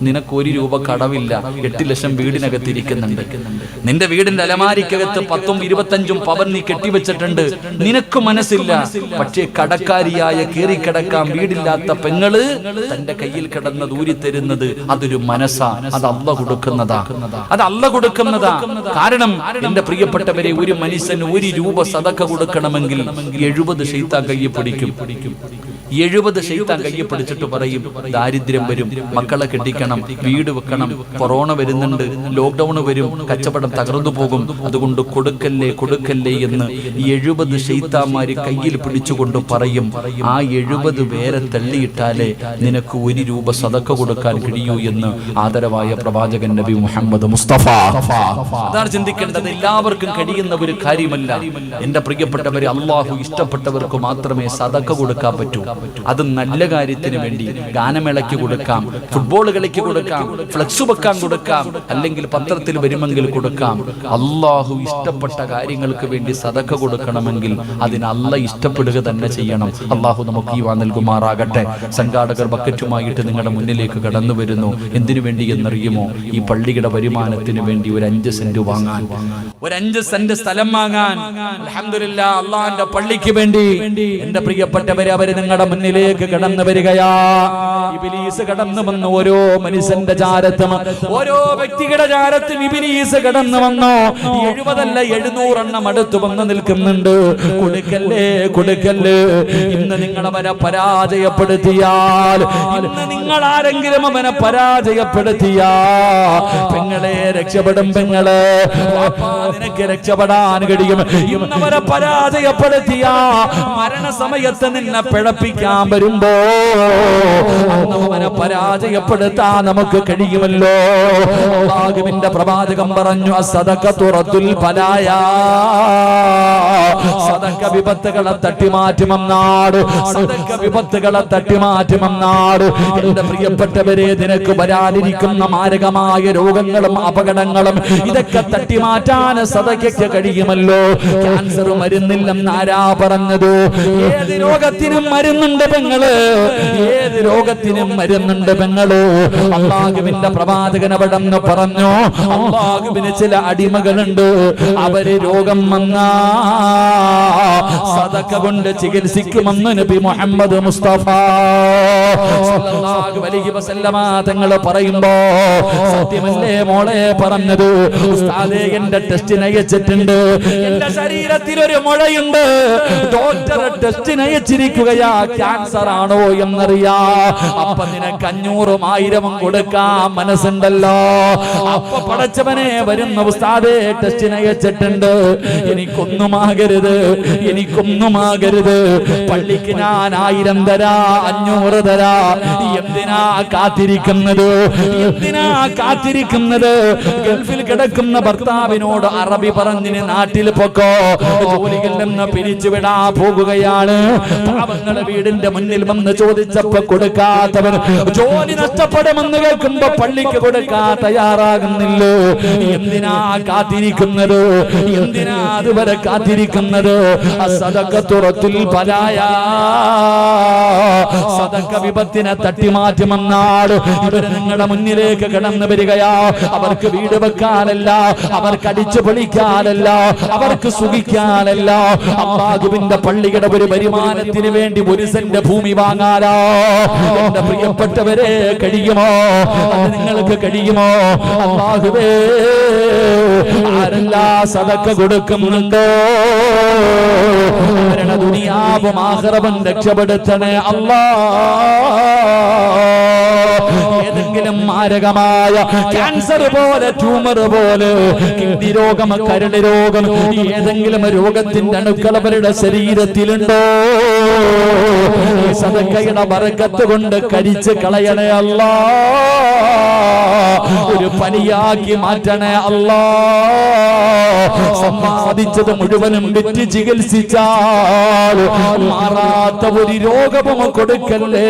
നിനക്ക് 1 രൂപ കടവില്ല, 8 ലക്ഷം വീടിനകത്തിരിക്കുന്നുണ്ട്. നിന്റെ വീടിന്റെ അലമാരിക്കകത്ത് 10ഉം 25ഉം പവൻ നീ കെട്ടിവെച്ചിട്ടുണ്ട്. നിനക്ക് മനസ്സില്ല. പക്ഷേ കടക്കാരിയായ കീറിക്കിടക്കാൻ വീടില്ലാത്ത പെങ്ങള് തന്റെ കയ്യിൽ കിടന്ന് ദൂരി തരുന്നത് അതൊരു മനസ്സാ. അത് അല്ലാഹു കൊടുക്കുന്നതാ. അത് അല്ലാഹു കൊടുക്കുന്നതാ. കാരണം എന്റെ പ്രിയപ്പെട്ടവരെ, ഒരു മനുഷ്യന് 1 രൂപ സദഖ കൊടുക്കണമെങ്കിൽ 70 ശൈത്താൻ കയ്യെ പിടിക്കും. 70 ശൈത്താൻ കയ്യെ പിടിച്ചിട്ട് പറയും, ദാരിദ്ര്യം വരും, മക്കളെ കെട്ടിക്കണം, വീട് വെക്കണം, കൊറോണ വരുന്നുണ്ട്, ലോക്ക്ഡൌൺ വരും, കച്ചവടം തകർന്നു പോകും, അതുകൊണ്ട് കൊടുക്കല്ലേ കൊടുക്കല്ലേ എന്ന് 70 ശൈത്താന്മാര് കയ്യിൽ പിടിച്ചുകൊണ്ട് പറയും. ആ 70 പേരെ തള്ളിയിട്ടാലേ നിനക്ക് 1 രൂപ സദഖ കൊടുക്കാൻ കഴിയൂ എന്ന് ആദരവായ പ്രവാചകൻ നബി മുഹമ്മദ് മുസ്തഫ. അതാണ് ചിന്തിക്കേണ്ടത്. എല്ലാവർക്കും കഴിയുന്ന ഒരു കാര്യമല്ല. എന്റെ പ്രിയപ്പെട്ടവരെ, അല്ലാഹു ഇഷ്ടപ്പെട്ടവർക്ക് മാത്രമേ സദഖ കൊടുക്കാൻ പറ്റൂ. അത് നല്ല കാര്യത്തിന് വേണ്ടി, ഗാനമേളയ്ക്ക് കൊടുക്കാം, ഫുട്ബോൾ കളിക്ക് കൊടുക്കാം, ഫ്ലക്സ് വെക്കാൻ കൊടുക്കാം, അല്ലെങ്കിൽ പത്രത്തിൽ വരുമെങ്കിൽ കൊടുക്കാം. അല്ലാഹു ഇഷ്ടപ്പെട്ട കാര്യങ്ങൾക്ക് വേണ്ടി സദഖ കൊടുക്കണമെങ്കിൽ അതിന് അല്ലാഹ് ഇഷ്ടപ്പെടുക തന്നെ ചെയ്യണം. അല്ലാഹു നമുക്ക് ഈവ നൽകുമാറാകട്ടെ. സംഘാടകർ ബക്കറ്റുമായിട്ട് നിങ്ങളുടെ മുന്നിലേക്ക് കടന്നു വരുന്നു. എന്തിനു വേണ്ടി എന്നറിയുമോ? ഈ പള്ളിയുടെ വരുമാനത്തിന് വേണ്ടി ഒരു 5 സെന്റ് വാങ്ങാൻ, ഒരു 5 സെന്റ് സ്ഥലം വാങ്ങാൻ. അൽഹംദുലില്ലാഹ്, അല്ലാഹുവിന്റെ പള്ളിക്ക് വേണ്ടി എന്റെ പ്രിയപ്പെട്ടവരെ, അവര് നിങ്ങളുടെ മുന്നിലേക്ക് കടന്നു വരികയാ. ഇബ്ലീസ് കടന്നു വന്നു ഓരോ മനുഷ്യന്റെ ചാരത്തും, ഓരോ വ്യക്തിയുടെ ചാരത്തും ഇബ്ലീസ് കടന്നു വന്നു. 70 അല്ല 700 എണ്ണം അടുത്ത് വന്ന് നിൽക്കുന്നുണ്ട്. കൊടുക്കല്ലേ കൊടുക്കല്ലേ. ഇന്ന് നിങ്ങൾ അവനെ പരാജയപ്പെടുത്തിയാൽ, ഇന്ന് നിങ്ങൾ ആരെങ്കിലും അവനെ പരാജയപ്പെടുത്തിയാ, പെങ്ങളെ രക്ഷപ്പെടും. പെങ്ങളെ നിനക്ക് രക്ഷപ്പെടാൻ കഴിയും. ഇന്ന് അവരെ പരാജയപ്പെടുത്തിയാ, മരണസമയത്ത് നിന്നെ പിഴപ്പിക്കാൻ വരുമ്പോ അവനെ പരാജയപ്പെടുത്താൻ നമുക്ക് കഴിയുമല്ലോ. അല്ലാഹുവിന്റെ പ്രവാചകൻ പറഞ്ഞു, സദഖത്തു റദ്ദുൽ ബലായാ, സദഖ വിപത്തുകളെ തട്ടിമാറ്റുമെന്നാണ്. സദഖ വിപത്തുകളെ തട്ടിമാറ്റുമെന്നാണ്. എന്റെ പ്രിയപ്പെട്ടവരെ, നിനക്ക് വരാനിരിക്കുന്ന മാരകമായ രോഗങ്ങളും അപകടങ്ങളും ഇതൊക്കെ തട്ടിമാറ്റാൻ സദഖയ്ക്ക് കഴിയുമല്ലോ. ക്യാൻസർ മരുന്നില്ലെന്ന് ആരാ പറഞ്ഞത്? ഏത് രോഗത്തിനും മരുന്നുണ്ട് പെങ്ങള്, ഏത് രോഗത്തിനും മരുന്നുണ്ട് പെങ്ങള്. അല്ലാഹുവിന്റെ പ്രവാചകൻ അവിടെ പറഞ്ഞു, അല്ലാഹുവിന് ചില അടിമകളുണ്ട്, അവര് രോഗം വന്നാ സദഖ കൊണ്ട് ചികിത്സിക്കുമെന്ന് നബി മുഹമ്മദ് മുസ്തഫ സല്ലല്ലാഹു അലൈഹി വസല്ലമ തങ്ങൾ പറയുമ്പോ, സത്യമല്ലേ മോളെ പറഞ്ഞത്? ഉസ്താദേ, എന്റെ ടെസ്റ്റിന് അയച്ചിട്ടുണ്ട്, എന്റെ ശരീരത്തിൽ ഒരു മുഴയുണ്ട്, ഡോക്ടർ ടെസ്റ്റിന് അയച്ചിരിക്കുകയാ, ക്യാൻസർ ആണോ എന്നറിയാ. അപ്പൊ നിനക്ക് 500 1000 കൊടുക്കാൻ മനസ്സുണ്ടല്ലോ. അപ്പൊ പടച്ചവനെ വരുന്ന ഉസ്താദേ, ടെസ്റ്റിന് അയച്ചിട്ടുണ്ട്, എനിക്കൊന്നുമാകരുത്, എനിക്കൊന്നുമാകരുത്, പള്ളിക്ക് ഞാൻ 1000 തരാ, 500 തരാ. എന്തിനാ കാത്തിരിക്കുന്നത്? എന്തിനാ കാത്തിരിക്കുന്നത്? ഗൾഫിൽ കിടക്കുന്ന ഭർത്താവിനോട് അറബി പറഞ്ഞിന് നാട്ടിൽ പൊക്കോ, ജോലിയിൽ നിന്ന് പിരിച്ചുവിടാ പോകുകയാണ്. പാവങ്ങളെ വീടിന്റെ മുന്നിൽ വന്ന് ചോദിച്ചപ്പോ കൊടുക്കാത്തവൻ ജോലി നഷ്ടപ്പെടുമെന്ന് കേൾക്കുമ്പോ പള്ളിക്ക് കൊടുക്കാൻ തയ്യാറാകുന്നില്ലോ. എന്തിനാ കാത്തിരിക്കുന്നത്? എന്തിനാ അതുവരെ കാത്തിരിക്കുന്നത്? സദഖത്തുറത്തുൽ ബലായ, സദഖ വിപത്തിനെ തട്ടിമാറ്റുമെന്നാണ്. ഇവര് നിങ്ങളുടെ മുന്നിലേക്ക് കടന്നു വരികയാ. അവർക്ക് വീട് വെക്കാനല്ല, അവർക്ക് അടിച്ചു പൊളിക്കാനല്ല, അവർക്ക് സുഖിക്കാനല്ല, അല്ലാഹുവിന്റെ പള്ളിയുടെ ഒരു വരുമാനത്തിന് വേണ്ടി ഒരു സെന്റ് ഭൂമി വാങ്ങാനോ. എന്റെ പ്രിയപ്പെട്ടവരെ, കഴിയുമോ? അത് നിങ്ങൾക്ക് കഴിയുമോ? അല്ലാഹുവേ, ആരെല്ലാം സദഖ കൊടുക്കുന്നുണ്ടോ അവരുടെ ദുനിയാവും ആഖിറവും രക്ഷപ്പെടുത്തണേ അല്ലാഹ്. ഏതെങ്കിലും മാരകമായ ക്യാൻസർ പോലെ, ട്യൂമർ പോലെ, കിഡ്നി രോഗം, കരൾ രോഗം, ഏതെങ്കിലും രോഗത്തിന്റെ അണുക്കൾ അവരുടെ ശരീരത്തിലുണ്ടോ? ഈ സദഖയുടെ ബറക്കത്ത് കൊണ്ട് കരിച്ച് കളയണേ അല്ലാഹ്. ഒരു പനിയാക്കി മാറ്റണേ അല്ലാഹ്. സമ്പാദിച്ചത് മുഴുവനും വിറ്റ് ചികിത്സിച്ചാൽ മാറാത്ത ഒരു രോഗവും കൊടുക്കല്ലേ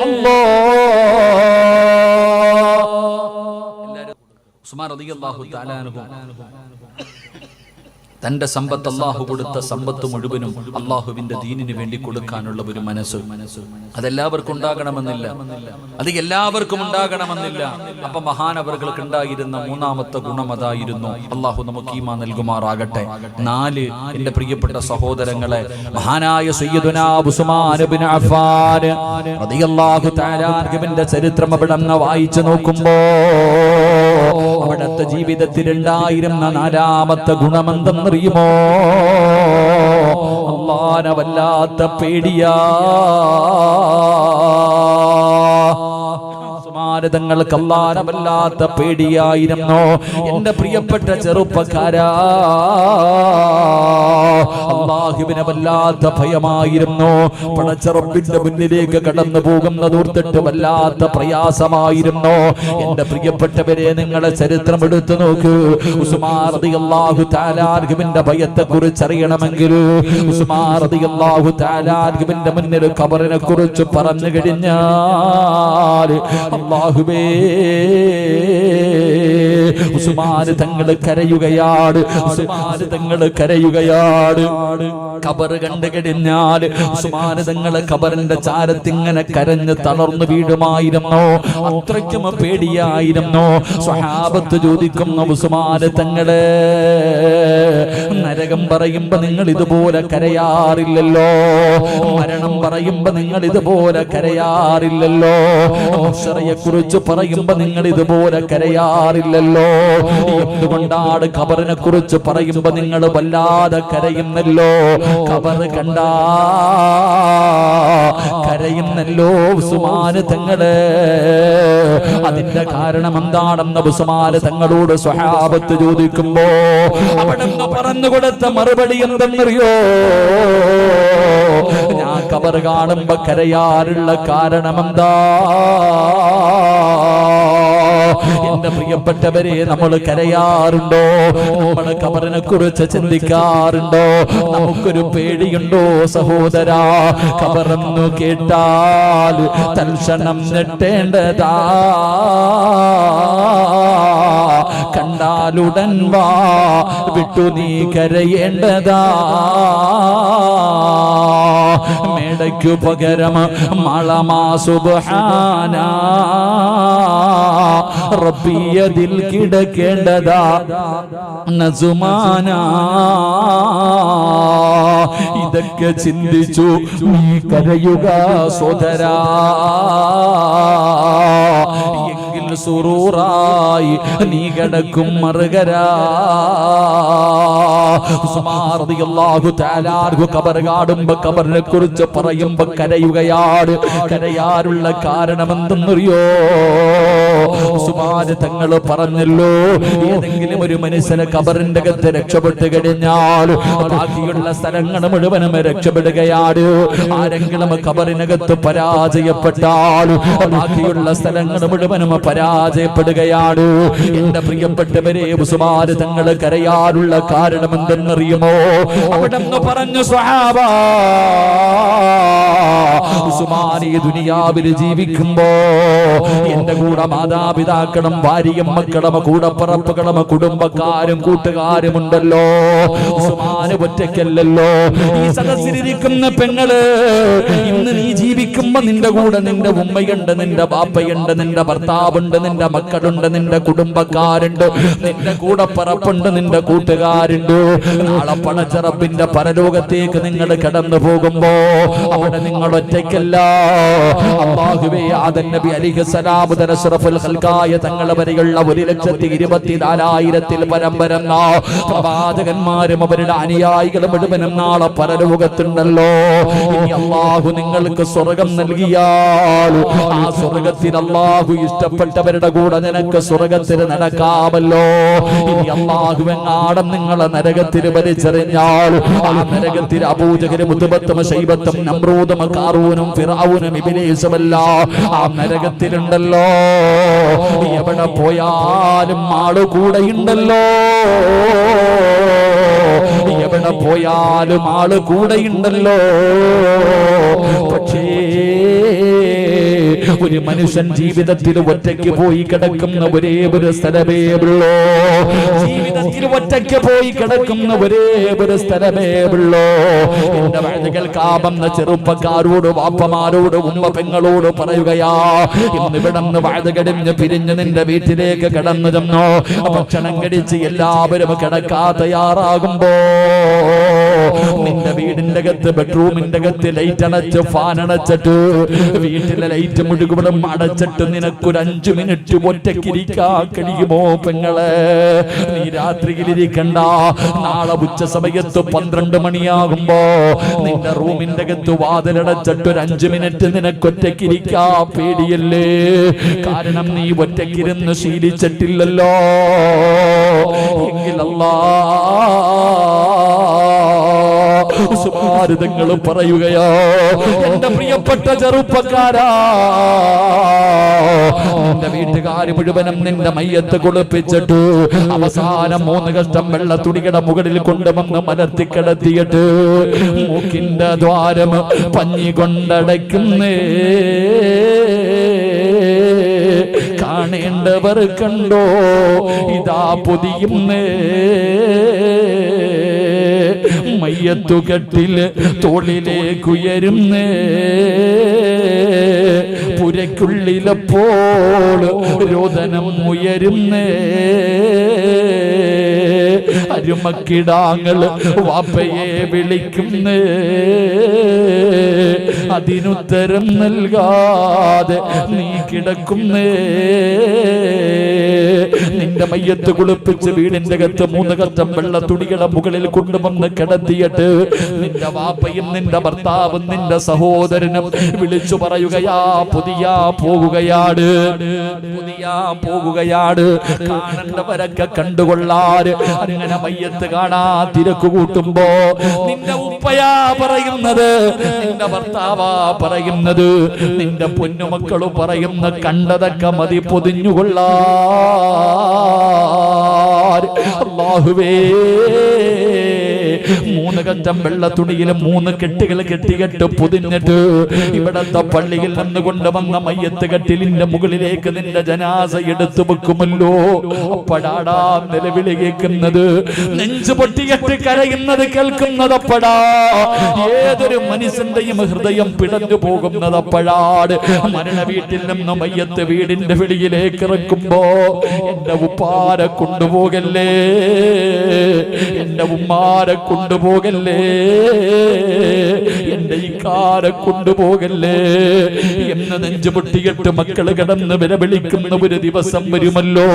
അല്ലാഹ്. ഉസ്മാൻ റളിയല്ലാഹു തആല അൻഹു തന്റെ സമ്പത്ത്, അള്ളാഹു കൊടുത്ത സമ്പത്ത് മുഴുവനും അള്ളാഹുവിന്റെ ദീനിന് വേണ്ടി കൊടുക്കാനുള്ള ഒരു മനസ്സ്, അതെല്ലാവർക്കും ഉണ്ടാകണമെന്നില്ല, അത് എല്ലാവർക്കും ഉണ്ടാകണമെന്നില്ല. അപ്പൊ മഹാനവറുകൾക്ക് ഉണ്ടായിരുന്ന മൂന്നാമത്തെ ഗുണം അതായിരുന്നു. അള്ളാഹു നമുക്ക് ഈമാൻ നൽകുമാറാകട്ടെ. 4, എന്റെ പ്രിയപ്പെട്ട സഹോദരങ്ങളെ, മഹാനായ സയ്യിദുനാ ഉസ്മാൻ ഇബ്നു അഫ്ഫാൻ റളിയല്ലാഹു തആല അൻഹുവിന്റെ ചരിത്രം അവിടെ വായിച്ചു നോക്കുമ്പോ അവിടുത്തെ ജീവിതത്തിൽ ഉണ്ടായിരുന്ന 4ാമത്തെ ഗുണമെന്തെന്നറിയുമോ? അല്ലാഹുവിനെ വല്ലാത്ത പേടിയാ. തങ്ങൾക്ക് അല്ലാഹുവിനെ വല്ലാത്ത പേടിയായിരുന്നു. എന്റെ പ്രിയപ്പെട്ട ചെറുപ്പക്കാരാ, അല്ലാഹുവിനെ വല്ലാത്ത ഭയമായിരുന്നു. പടച്ച റബ്ബിന്റെ മുന്നിലേക്ക് കടന്നു പോകുന്നതോർത്തിട്ട് വല്ലാത്ത പ്രയാസമായിരുന്നു. എന്റെ പ്രിയപ്പെട്ടവരെ, നിങ്ങളെ ചരിത്രം എടുത്തു നോക്കൂ. ഉസ്മാൻ റളിയല്ലാഹു തആല അൻഹുവിന്റെ ഭയത്തെ കുറിച്ച് അറിയണമെങ്കിൽ ഉസ്മാൻ റളിയല്ലാഹു തആല അൻഹുവിന്റെ മുന്നിൽ ഖബറിനെ കുറിച്ച് പറഞ്ഞു കഴിഞ്ഞാൽ അല്ലാഹുവേ, ഉസ്മാൻ തങ്ങൾ കരയുകയാണ്. ഉസ്മാൻ തങ്ങൾ കരയുകയാണ്. ഖബർ കണ്ടു കഴിഞ്ഞാൽ ഉസ്മാൻ തങ്ങളെ ഖബറിന്റെ ചാരത്തിങ്ങനെ കരഞ്ഞ് തളർന്നു വീഴുമായിരുന്നു. അത്രയ്ക്കും പേടിയായിരുന്നു. സ്വഹാബത്ത് ചോദിക്കുന്നു, ഉസ്മാൻ തങ്ങളെ, നരകം പറയുമ്പോ നിങ്ങൾ ഇതുപോലെ കരയാറില്ലല്ലോ, മരണം പറയുമ്പോ നിങ്ങൾ ഇതുപോലെ കരയാറില്ലല്ലോ, മഹ്ശറയെ കുറിച്ച് പറയുമ്പോ നിങ്ങൾ ഇതുപോലെ കരയാറില്ലല്ലോ, എന്തുകൊണ്ടാണ് ഖബറിനെ കുറിച്ച് പറയുമ്പോ നിങ്ങൾ വല്ലാതെ കരയുന്നല്ലോ, ഖബർ കണ്ടാ കരയുന്നല്ലോ ഉസ്മാൻ തങ്ങളെ? അതിന്റെ കാരണം എന്താണെന്ന് ഉസ്മാൻ തങ്ങളോട് സ്വഹാബത്ത് ചോദിക്കുമ്പോ അവിടുന്ന് പറഞ്ഞു കൊടുത്ത മറുപടി എന്തെന്നറിയോ? ഞാൻ ഖബർ കാണുമ്പോ കരയാറുള്ള കാരണം എന്താ? എന്റെ പ്രിയപ്പെട്ടവരെ, നമ്മൾ കരയാറുണ്ടോ? നമ്മൾ ഖബറിനെ കുറിച്ച് ചിന്തിക്കാറുണ്ടോ? നമുക്കൊരു പേടിയുണ്ടോ സഹോദരാ? ഖബറെന്നു കേട്ടാൽ തൽക്ഷണം ഞെട്ടേണ്ടതാ, കണ്ടാലുടൻ വാ വിട്ടു നീ കരയേണ്ടതാ. മേടയ്ക്കു പകരം മളമാ സുബ്ഹാന റബ്ബിയതിൽ കിടക്കേണ്ടതാ നസുമാന. ഇതൊക്കെ ചിന്തിച്ചു നീ കരയുക സോദരാ, എങ്കിൽ സുറൂറായി നീ കിടക്കും മറുകരാ. ഉസ്മാൻ റളിയല്ലാഹു തആല അൻഹു ഖബർ കാണുമ്പോ ഖബറിനെ കുറിച്ച് പറയുമ്പോ കരയുകയാണ്. കരയാറുള്ള കാരണം എന്തെന്നറിയോ? ഉസ്മാൻ തങ്ങൾ പറഞ്ഞല്ലോ, ഏതെങ്കിലും ഒരു മനുഷ്യനെ ഖബറിന്റെ അകത്ത് രക്ഷപ്പെട്ടു കഴിഞ്ഞാൽ ബാക്കിയുള്ള സ്ഥലങ്ങൾ മുഴുവനും രക്ഷപ്പെടുകയാണ്. ആരെങ്കിലും ഖബറിനകത്ത് പരാജയപ്പെട്ടാൽ ബാക്കിയുള്ള സ്ഥലങ്ങൾ മുഴുവനും പരാജയപ്പെടുകയാണ്. എന്റെ പ്രിയപ്പെട്ടവരെ, ഉസ്മാൻ തങ്ങൾ കരയാനുള്ള കാരണം എന്തെന്നറിയുമോ? അവിടെന്ന് പറഞ്ഞു, സ്വഹാബ, ഉസ്മാൻ ഈ ദുനിയാവിൽ ജീവിക്കുമ്പോ എന്റെ കൂടെ മാതാപിതാക്കളും ഭാര്യയും മക്കളും കൂടപ്പറപ്പുകളും കുടുംബക്കാരും കൂട്ടുകാരും ഉണ്ടല്ലോ. ഉസ്മാൻ ഒറ്റയ്ക്കല്ലല്ലോ. ഈ സദസ്സിലിരിക്കുന്ന പെങ്ങള്, ഇന്ന് നീ ജീവിക്കുമ്പോ നിന്റെ കൂടെ നിന്റെ ഉമ്മയുണ്ട്, നിന്റെ ബാപ്പയുണ്ട്, നിന്റെ ഭർത്താവുണ്ട്, നിന്റെ മക്കളുണ്ട്, നിന്റെ കുടുംബക്കാരുണ്ട്, നിന്റെ കൂടപ്പറപ്പുണ്ട്, നിന്റെ കൂട്ടുകാരുണ്ട്. നാളെ പടച്ചറപ്പിന്റെ പരലോകത്തേക്ക് നിങ്ങൾ കടന്നു പോകുമ്പോ അവിടെ നിങ്ങൾ ഒറ്റയ്ക്കല്ല. അല്ലാഹുവേ, ആദം നബി അലൈഹിസ്സലാം മുതൽ അഷ്റഫുൽ ഖൽഖായ തങ്ങൾ വരെയുള്ള 1,24,000 പരം വരുന്ന പ്രവാചകന്മാരും അവരുടെ അനുയായികളും മുഴുവനും നാളെ പരലോകത്തുണ്ടല്ലോ. ഇനി അല്ലാഹു നിങ്ങൾക്ക് സ്വർഗം നൽകിയാൽ ആ സ്വർഗത്തിൽ അല്ലാഹു ഇഷ്ടപ്പെട്ടവരുടെ കൂടെ നിനക്ക് സ്വർഗത്തിൽ നടക്കാമല്ലോ. ഇനി അല്ലാഹു എങ്ങാടം നിങ്ങളെ നരകത്തിൽ വലിച്ചെറിഞ്ഞാൽ ആ നരകത്തിൽ അബൂജഹലും ഉത്ബത്തും ശൈബത്തും നമ്രൂദും ഖാറൂനും ഫിർഔനും ഇബ്ലീസുമല്ല ആ നരകത്തിലുണ്ടല്ലോ. എവിടെ പോയാലും ആള് കൂടെയുണ്ടല്ലോ. എവിടെ പോയാലും ആള് കൂടെയുണ്ടല്ലോ. പക്ഷേ ഒരു മനുഷ്യൻ ജീവിതത്തിൽ ഒറ്റയ്ക്ക് പോയി കിടക്കുന്ന ഒരേ ഒരു സ്ഥലമേ ഉള്ളൂ. ജീവിതത്തിൽ ഒറ്റയ്ക്ക് പോയി കിടക്കുന്ന ഒരേ ഒരു സ്ഥലമേ ഉള്ളൂ. എന്റെ വഴുത് കേൾക്കാമെന്ന ചെറുപ്പക്കാരോട്, വാപ്പമാരോട്, ഉമ്മ പെങ്ങളോട് പറയുകയാ, ഇന്നിവിടന്ന് വഴുത് കടിഞ്ഞ് പിരിഞ്ഞ് നിന്റെ വീട്ടിലേക്ക് കടന്നു ചെന്നോ. ഭക്ഷണം കഴിച്ച് എല്ലാവരും കിടക്കാൻ തയ്യാറാകുമ്പോ നിന്റെ വീടിന്റെ അകത്ത്, ബെഡ്റൂമിന്റെ അകത്ത് ലൈറ്റ് അടച്ച് ഫാൻ അടച്ചിട്ട് വീട്ടിലെ ലൈറ്റ് മുഴുവനും അടച്ചിട്ട് നിനക്കൊരു 5 മിനിറ്റ് ഒറ്റയ്ക്കിരിക്കാൻ കഴിയുമോ പെങ്ങളെ? നീ രാത്രിയിലിരിക്കണ്ട. നാളെ ഉച്ച സമയത്ത് 12 മണിയാകുമ്പോ നിന്റെ റൂമിന്റെ അകത്ത് വാതിലടച്ചിട്ട് ഒരു 5 മിനിറ്റ് നിനക്കൊറ്റയ്ക്കിരിക്കാൻ പേടിയല്ലേ? കാരണം നീ ഒറ്റയ്ക്കിരുന്ന് ശീലിച്ചിട്ടില്ലല്ലോ. എങ്കിലല്ലാ സുമാരിതങ്ങൾ പറയുകയോ, എന്റെ പ്രിയപ്പെട്ട ചെറുപ്പക്കാരാ, നിന്റെ വീട്ടുകാർ മുഴുവനും നിന്റെ മയ്യത്ത് കുളിപ്പിച്ചിട്ട് അവസാനം 3 കഷ്ടം വെള്ള തുണിയുടെ മുകളിൽ കൊണ്ടുവന്ന് മലർത്തി കിടത്തിയിട്ട് മൂക്കിന്റെ ദ്വാരം പഞ്ഞി കൊണ്ടടയ്ക്കുന്നേ. കാണേണ്ടവർ കണ്ടോ, ഇതാ പൊതിയുന്നേ. മയ്യത്തുകെട്ടിൽ തോളിലേക്കുയരുന്നേ. പുരയ്ക്കുള്ളിലപ്പോൾ രോദനം ഉയരുന്നേ. അരുമക്കിടാങ്ങൾ വാപ്പയെ വിളിക്കുന്നേ. അതിനുത്തരം നൽകാതെ നീ കിടക്കുന്നേ. നിന്റെ മയ്യത്ത് കുളിപ്പിച്ച് വീടിന്റെ അകത്ത് 3 കഷ്ടം വെള്ള തുണിയുടെ മുകളിൽ കൊണ്ടുവന്ന് കിടത്തിയിട്ട് നിന്റെ വാപ്പയും നിന്റെ ഭർത്താവും നിന്റെ സഹോദരനും വിളിച്ചു പറയുകയാ, പുതിയാ പോകുകയാണ്, പുതിയാ പോകുകയാണ്, കാണേണ്ടവരൊക്കെ കണ്ടുകൊള്ളാറ്. അങ്ങനെ മയ്യത്ത് കാണാ തിരക്ക് കൂട്ടുമ്പോ നിന്റെ ഉപ്പയാ പറയുന്നത്, നിന്റെ ഭർത്താവാ പറയുന്നത്, നിന്റെ പൊന്നുമക്കളും പറയുന്ന കണ്ടതൊക്കെ മതി പൊതിഞ്ഞുകൊള്ളാ. അല്ലാഹുവേ, 3 കറ്റം വെള്ള തുണിയിൽ 3 കെട്ടുകൾ കെട്ടികെട്ട് പൊതിഞ്ഞിട്ട് ഇവിടത്തെ പള്ളിയിൽ നിന്ന് കൊണ്ടുവന്ന മയ്യത്ത് കെട്ടിലിന്റെ മുകളിലേക്ക് നിന്റെ ജനാസ എടുത്തു വെക്കുമല്ലോ. അപ്പടാടാ നിലവിളി കേൾക്കുന്നത്, നെഞ്ചു പൊട്ടികെട്ട് കരയുന്നത് കേൾക്കുന്നതപ്പടാ. ഏതൊരു മനുഷ്യന്റെയും ഹൃദയം പിടഞ്ഞു പോകുന്നതപ്പഴാട്. മരണ വീട്ടിൽ നിന്ന് മയ്യത്ത് വീടിന്റെ വെളിയിലേക്ക് ഇറക്കുമ്പോ എന്റെ ഉപ്പാരെ കൊണ്ടുപോകല്ലേ, എന്റെ ഉമ്മാരെ കൊണ്ടുപോകല്ലേ, എന്റെ ഇക്കാരെ കൊണ്ടുപോകല്ലേ എന്ന് നെഞ്ചു പൊട്ടിയിട്ട് മക്കള് കിടന്ന് വിലവിളിക്കുന്ന ഒരു ദിവസം വരുമല്ലോ.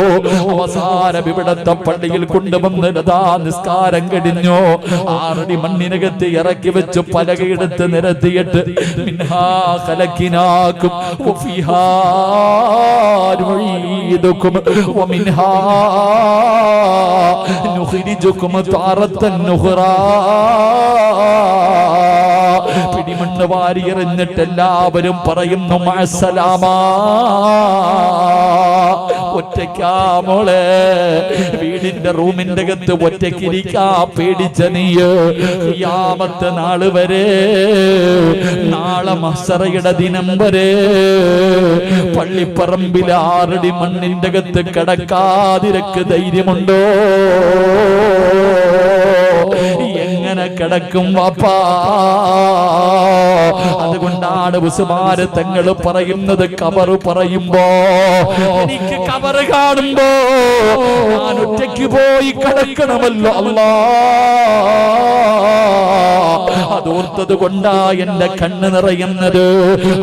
അവസാനം ഇവിടത്തെ പള്ളിയിൽ കൊണ്ടുവന്ന് നിസ്കാരം കഴിഞ്ഞോ 6 അടി മണ്ണിനകത്ത് ഇറക്കി വെച്ച് പലകയെടുത്ത് നിരത്തിയിട്ട് മിൻഹാ ഖലഖിനാകും വഫീഹാ നുഈദുകും വമിൻഹാ നുഖ്രിജുകും താറത്തൻ നുഖ്റാ. പിടിമണ്ണ് വാരി എറിഞ്ഞിട്ട് എല്ലാവരും പറയുന്നു മഅസ്സലാമ, ഒറ്റയ്ക്കാ മോളെ, വീടിന്റെ റൂമിന്റെ അകത്ത് ഒറ്റയ്ക്കിരിക്കാ പേടിച്ച നീ ഖിയാമത്ത് നാള് വരെ, നാളെ മഹ്ശറയുടെ ദിനം വരെ പള്ളിപ്പറമ്പിൽ 6 അടി മണ്ണിന്റെ അകത്ത് കിടക്കാതിരക്ക് ധൈര്യമുണ്ടോ? എങ്ങനെ കിടക്കും വാപ്പാ? അതുകൊണ്ടാണ് ഉസ്മാന് തങ്ങൾ പറയുന്നത്, ഖബറ് പറയുമ്പോ എനിക്ക് ഖബറ് കാണുമ്പോ ഞാൻ ഒറ്റയ്ക്ക് പോയി കിടക്കണമല്ലോ അല്ലാ, അതോർത്തത് കൊണ്ടാ എന്റെ കണ്ണ് നിറയുന്നത്.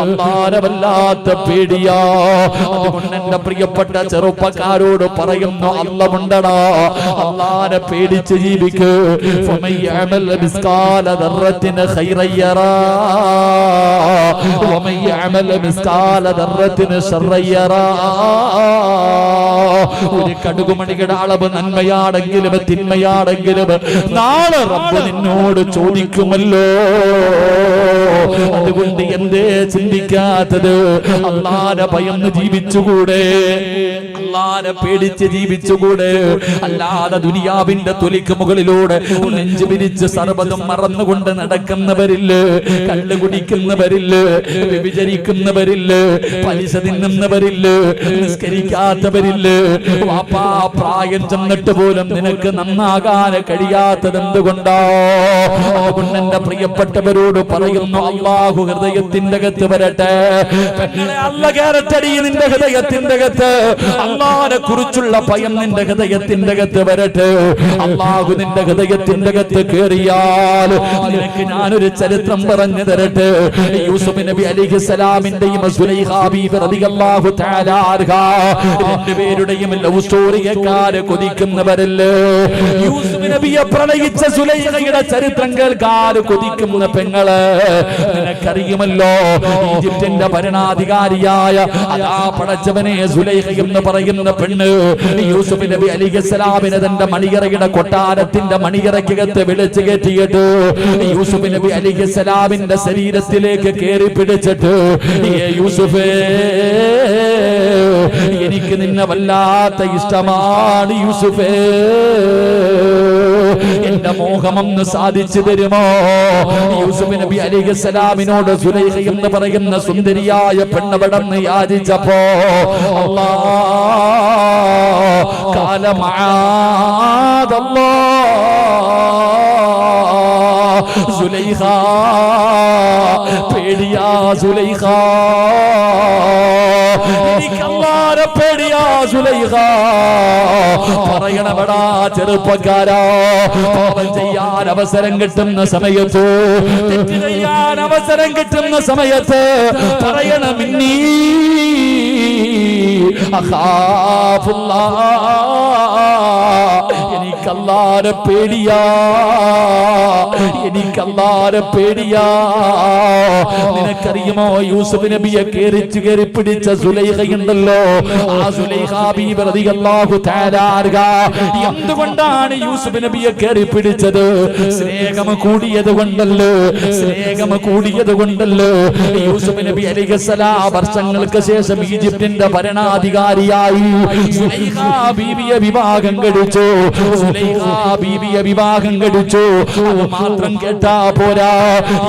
അല്ലാഹുവിനെ വല്ലാത്ത പേടിയാ. അതുകൊണ്ട് എന്റെ പ്രിയപ്പെട്ട ചെറുപ്പക്കാരോട് പറയുന്നു, അല്ലാഹുണ്ടടാ, അല്ലാഹുവിനെ പേടിച്ച് ജീവിക്ക്. ഫമൻ യഅമൽ മിസ്കാല ദർറത്തിൻ ഖൈറൻ യറാ വമൻ യഅമൽ മിസ്കാല ദർറത്തിൻ ശർറൻ യറാ. ഒരു കടുകുമണിയുടെ അളവ് നന്മയാണെങ്കിലും തിന്മയാണെങ്കിലും നാളെ റബ്ബ് നിന്നോട് ചോദിക്കുമല്ലോ. അതുകൊണ്ട് എന്തേ ചിന്തിക്കാത്തത്? അല്ലാഹുവിനെ ഭയന്ന് ജീവിച്ചുകൂടെ? അല്ലാഹുവിനെ പേടിച്ച് ജീവിച്ചുകൂടെ? അല്ലാതെ ദുനിയാവിന്റെ തൊലിക്ക് മുകളിലൂടെ നെഞ്ചു പിരിച്ച് സർവ്വതും മറന്നുകൊണ്ട് നടക്കുന്നവരില്ല, കള്ളു കുടിക്കുന്നവരില്ല, വ്യഭിചരിക്കുന്നവരില്ല, പലിശ തിന്നുന്നവരില്ല, നിസ്കരിക്കാത്തവരില്ല. വാപ്പാ, പ്രായം ചെന്നിട്ട് പോലും നിനക്ക് നന്നാകാൻ കഴിയാത്തത് എന്തുകൊണ്ടോ? അതുകൊണ്ട് എന്റെ പ്രിയപ്പെട്ടവരോട് പറയുന്നു, അല്ലാഹു ഹൃദയത്തിന്റെ അകത്ത് വരട്ടെ. പെങ്ങളെ, അല്ലാഹു കേറട്ടടി നിന്റെ ഹൃദയത്തിന്റെ അകത്ത്. അല്ലാഹുവിനെ കുറിച്ചുള്ള ഭയം നിന്റെ ഹൃദയത്തിന്റെ അകത്ത് വരട്ടെ. അല്ലാഹു നിന്റെ ഹൃദയത്തിന്റെ അകത്ത് കേറിയാൽ നിനക്ക് ഞാനൊരു ചരിത്രം പറഞ്ഞു തരട്ടെ. യൂസുഫ് നബി അലൈഹിസ്സലാമിന്റെയും സുലൈഖാ ബീവി റളിയല്ലാഹു തആല അൻഹ രണ്ടുപേരുടെയും ലവ് സ്റ്റോറി കേൾക്കാൻ കൊതിക്കുന്നവരല്ലേ? യൂസുഫ് നബിയെ പ്രണയിച്ച സുലൈഖയുടെ ചരിത്രം കേൾക്കാൻ കൊതിക്കുന്ന പെങ്ങള്, നിനക്കറിയുമല്ലോ ഈജിപ്തിന്റെ ഭരണാധികാരിയായ അതാ പടച്ചവനെ സുലൈഖ എന്ന് പറയുന്ന പെണ്ണ് യൂസുഫ് നബി അലൈഹിസ്സലാമിനെ തന്റെ മണിയറയുടെ കൊട്ടാരത്തിന്റെ മണിയറയ്ക്കകത്ത് വിളിച്ചു കയറ്റിയിട്ട് യൂസുഫ് നബി അലൈഹിസ്സലാമിന്റെ ശരീരത്തിലേക്ക് കയറി പിടിച്ചിട്ട്, യൂസുഫേ, എനിക്ക് നിന്നെ വല്ലാത്ത ഇഷ്ടമാണ് യൂസുഫേ, എന്റെ മോഹമൊന്ന് സാധിച്ചു തരുമോ? യൂസുഫ് നബി അലൈഹിസ്സലാമിനോട് സുലൈഖ എന്ന് പറയുന്ന സുന്ദരിയായ പെണ്ണവിടന്ന് യാചിച്ചപ്പോ അല്ലാഹ് ഖാല മആദല്ലാഹ് സുലൈഖ, പേടിയാ സുലൈഖ, എനിക്ക് അല്ലാഹുവിനെ പേടിയാ സുലൈഖ. പറയണവടാ ചെറുപ്പക്കാരാ, പാപം ചെയ്യാൻ അവസരം കിട്ടുന്ന സമയത്ത്, തെറ്റ് ചെയ്യാൻ അവസരം കിട്ടുന്ന സമയത്ത് പറയണം, ഇന്നീ അഖാഫുല്ലാഹ്, എനിക്ക് അല്ലാഹുവിനെ പേടിയാ, എനിക്ക് അല്ലാഹുവിനെ പേടിയാ. നിനക്കറിയുമോ യൂസുഫ് നബിയെ കയറി പിടിച്ച സുലൈഖയുണ്ടല്ലോ, ആ സുലൈഖാ ബീവി റളിയല്ലാഹു തആല അൻഹ എന്തുകൊണ്ടാണ് യൂസുഫ് നബിയെ കയറി പിടിച്ചത്? സ്നേഹം കൂടിയത് കൊണ്ടല്ലോ, സ്നേഹം കൂടിയത് കൊണ്ടല്ലോ. യൂസുഫ് നബി അലൈഹിസ്സലാം വർഷങ്ങൾക്ക് ശേഷം ഈജിപ്തിന്റെ ഭരണാധികാരിയായി സുലൈഖാ ബീവിയെ വിവാഹം കഴിച്ചു. സുലൈഖാ ബീവിയെ വിവാഹം കഴിച്ചു. അത് മാത്രം കേട്ടാ പോരാ,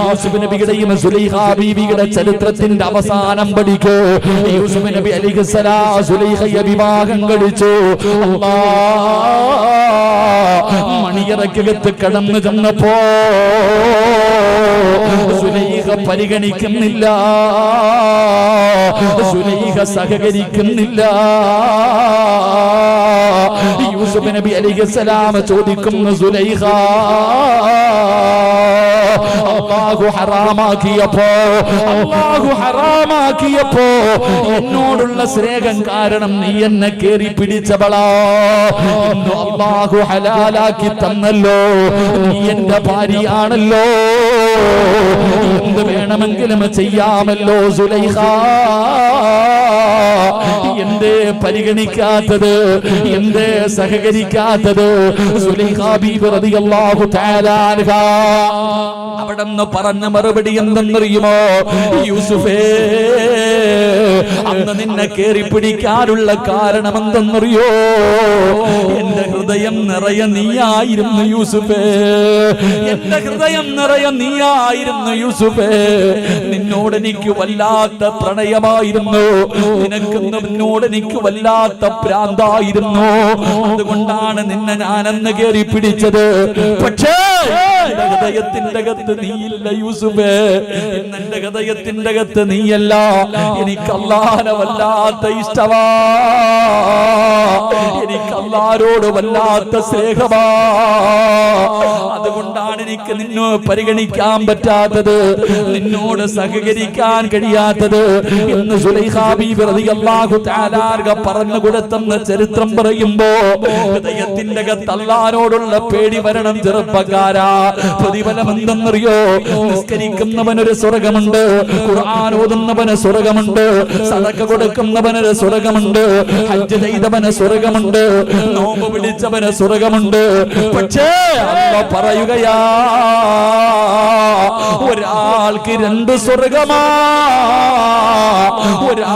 യൂസുഫ് നബിയുടെയും സുലൈഖാ ബീവിയുടെ ചരിത്രത്തിന്റെ അവസാനം പഠിക്കൂ. യൂസുഫ് നബി അലൈഹിസ്സലാം സുലൈഖയെ വിവാഹം കഴിച്ചു. മണിയറക്കകത്ത് കടന്നു ചെന്നപ്പോ സുലൈഖ പരിഗണിക്കുന്നില്ല, സുലൈഖ സഹകരിക്കുന്നില്ല. യൂസുഫ് നബി അലൈഹിസ്സലാം ചോദിക്കുന്നു, സുലൈഖ, അല്ലാഹു ഹറാമാക്കിയപ്പോ എന്നോടുള്ള സ്നേഹം കാരണം നീ എന്നെ കേറി പിടിച്ചവളാ. അല്ലാഹു ഹലാലാക്കി തന്നല്ലോ, നീ എന്റെ ഭാര്യയാണല്ലോ, എന്ത് വേണമെങ്കിലും ചെയ്യാമല്ലോ സുലൈഖ. എന്തേ പരിഗണിക്കാത്തത്? എന്തേ സഹകരിക്കാത്തത്? സുലൈഖാ ബീവി റളിയല്ലാഹു തആല അൻഹ അവിടെന്ന് പറഞ്ഞ മറുപടി എന്തെന്നറിയുമോ? യൂസുഫേ, അന്ന് നിന്നെ കേറി പിടിക്കാനുള്ള കാരണം എന്തെന്നറിയോ? എന്റെ ഹൃദയം നിറയെ നീയായിരുന്നു യൂസുഫേ, എന്റെ ഹൃദയം നിറയെ നീയായിരുന്നു യൂസുഫേ. നിന്നോട് എനിക്ക് വല്ലാത്ത പ്രണയമായിരുന്നു, നിന്നോട് എനിക്ക് വല്ലാത്ത ഭ്രാന്തായിരുന്നു. അതുകൊണ്ടാണ് നിന്നെ ഞാനെന്ന് കേറി പിടിച്ചത്. പക്ഷേ എന്റെ ഹൃദയത്തിന്റെ അകത്ത് നീയില്ല യൂസുഫേ, എന്റെ ഹൃദയത്തിന്റെ അകത്ത് നീയല്ല. എനിക്ക് അല്ലാഹനെ വല്ലാത്ത ഇഷ്ടമാ, എനിക്ക് അല്ലാഹനോട് വല്ലാത്ത സ്നേഹമാ. അതുകൊണ്ടാണ് എനിക്ക് നിന്നെ പരിഗണിക്കാൻ പറ്റാത്തത്, നിന്നോട് സഹകരിക്കാൻ കഴിയാത്തത് എന്ന് സുലൈഖാ ബീവി റളിയല്ലാഹു തആല അൻഹ പറഞ്ഞു കൊടുത്തെന്ന് ചരിത്രം പറയുമ്പോ ഹൃദയത്തിന്റെ അകത്ത് അല്ലാഹനോടുള്ള പേടി വരണം ചെറുപ്പക്കാരാ. പ്രതിഫലം എന്തെന്നറിയോ? നിസ്കരിക്കുന്നവനൊരു സ്വർഗമുണ്ട്, ഖുർആൻ ഓതുന്നവന് സ്വർഗമുണ്ട്, സദഖ കൊടുക്കുന്നവന് സ്വർഗമുണ്ട്, ഹജ്ജ് ചെയ്തവന് സ്വർഗമുണ്ട്, നോമ്പ് പിടിച്ചവന് സ്വർഗമുണ്ട്. പക്ഷേ അല്ലാഹ് പറയുകയാ, ഒരാൾക്ക് 2 സ്വർഗമാ.